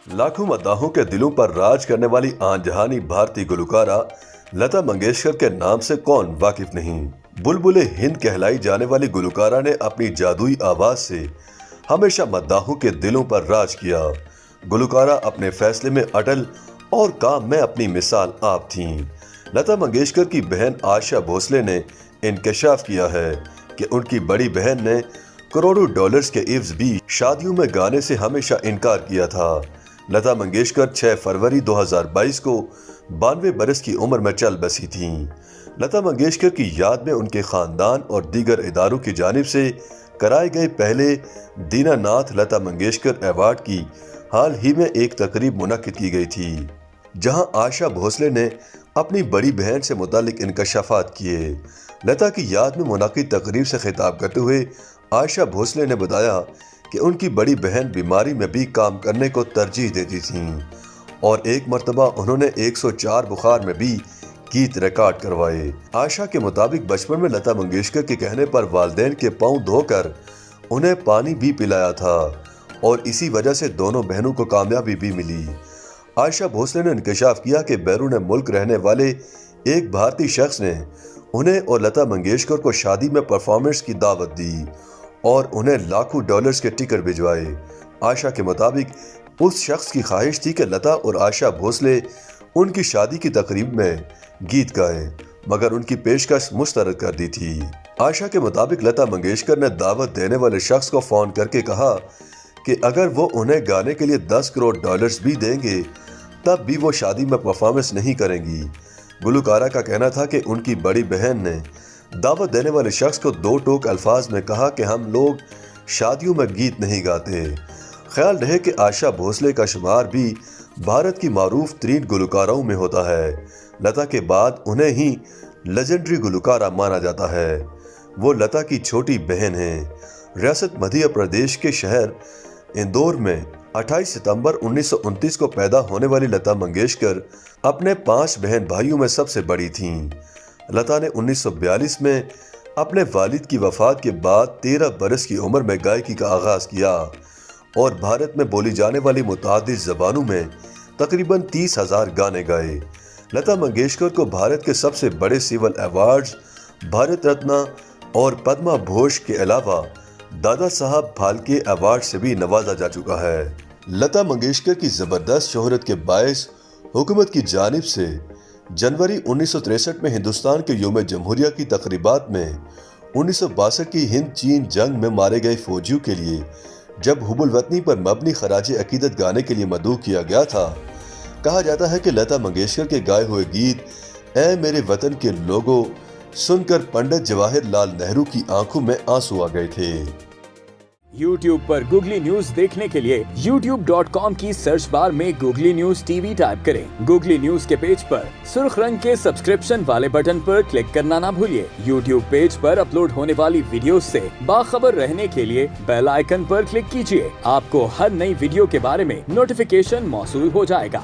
लाखों मद्दाहों के दिलों पर राज करने वाली आनजहानी भारतीय गुलकारा लता मंगेशकर के नाम से कौन वाकिफ नहीं। बुलबुले हिंद कहलाई जाने वाली गुलकारा ने अपनी जादुई आवाज से हमेशा मद्दाहों के दिलों पर राज किया। गुलकारा अपने फैसले में अटल और काम में अपनी मिसाल आप थीं। लता मंगेशकर की बहन आशा भोसले ने इंकशाफ किया है कि उनकी बड़ी बहन ने करोड़ों डॉलर्स के इव्ज भी शादियों में गाने से हमेशा इनकार किया था। लता मंगेशकर 6 फरवरी 2022 को 92 बरस की उम्र में चल बसी थीं। लता मंगेशकर की याद में उनके खानदान और दीगर इदारों की जानिब से कराए गए पहले दीनानाथ लता मंगेशकर अवार्ड की हाल ही में एक तकरीब मुनक्किद की गई थी, जहां आशा भोसले ने अपनी बड़ी बहन से मुतालिक इंकशाफात किए। लता की याद में मुनक्किद तकरीब से खिताब करते हुए आशा भोसले ने बताया कि उनकी बड़ी बहन बीमारी में भी काम करने को तरजीह देती थीं और एक मर्तबा उन्होंने 104 बुखार में भी गीत रिकॉर्ड करवाए। आशा के मुताबिक बचपन में लता मंगेशकर के कहने पर वालिदैन के पांव धोकर उन्हें पानी भी पिलाया था और इसी वजह से दोनों बहनों को कामयाबी भी मिली। आशा भोसले ने इंकशाफ किया कि बैरून मुल्क रहने वाले एक भारतीय शख्स ने उन्हें और लता मंगेशकर को शादी में परफॉर्मेंस की दावत दी और उन्हें लाखों डॉलर्स के टिकट भिजवाए। आशा के मुताबिक उस शख्स की ख्वाहिश थी कि लता और आशा भोसले उनकी शादी की तकरीब में गीत गाएं, मगर उनकी पेशकश मुस्तरद कर दी थी। आशा के मुताबिक लता मंगेशकर ने दावत देने वाले शख्स को फ़ोन करके कहा कि अगर वो उन्हें गाने के लिए 10 करोड़ डॉलर्स भी देंगे तब भी वो शादी में परफॉर्मेंस नहीं करेंगी। गुलकारा का कहना था कि उनकी बड़ी बहन ने दावत देने वाले शख्स को 2 टोक अल्फाज में कहा कि हम लोग शादियों में गीत नहीं गाते। ख्याल रहे कि आशा भोसले का शुमार भी भारत की मारूफ तरीन गुलकाराओं में होता है। लता के बाद उन्हें ही लेजेंडरी गुलकारा माना जाता है। वो लता की छोटी बहन हैं। रियासत मध्य प्रदेश के शहर इंदौर में 28 सितंबर 1929 को पैदा होने वाली लता मंगेशकर अपने 5 बहन भाइयों में सबसे बड़ी थीं। लता ने 1942 में अपने वालिद की वफ़ात के बाद 13 बरस की उम्र में गायकी का आगाज़ किया और भारत में बोली जाने वाली मुतादिद ज़बानों में तकरीबन 30,000 गाने गाए। लता मंगेशकर को भारत के सबसे बड़े सिविल अवार्ड्स भारत रत्न और पद्मा भूषण के अलावा दादा साहब फाल्के अवार्ड से भी नवाजा जा चुका है। लता मंगेशकर की ज़बरदस्त शोहरत के बायस हुकूमत की जानिब से जनवरी 1963 में हिंदुस्तान के यौम जमहूरिया की तकरीबात में 1962 की हिंद चीन जंग में मारे गए फौजियों के लिए जब हुबुल वतनी पर मबनी खराज अकीदत गाने के लिए मदऊ किया गया था, कहा जाता है कि लता मंगेशकर के गाए हुए गीत ऐ मेरे वतन के लोगों सुनकर पंडित जवाहर लाल नेहरू की आंखों में आंसू आ गए थे। YouTube पर गूगली न्यूज देखने के लिए youtube.com की सर्च बार में गूगली न्यूज टीवी टाइप करें। गूगली न्यूज के पेज पर सुर्ख रंग के सब्सक्रिप्शन वाले बटन पर क्लिक करना ना भूलिए। YouTube पेज पर अपलोड होने वाली वीडियोस से बाखबर रहने के लिए बेल आइकन पर क्लिक कीजिए। आपको हर नई वीडियो के बारे में नोटिफिकेशन मौसूल हो जाएगा।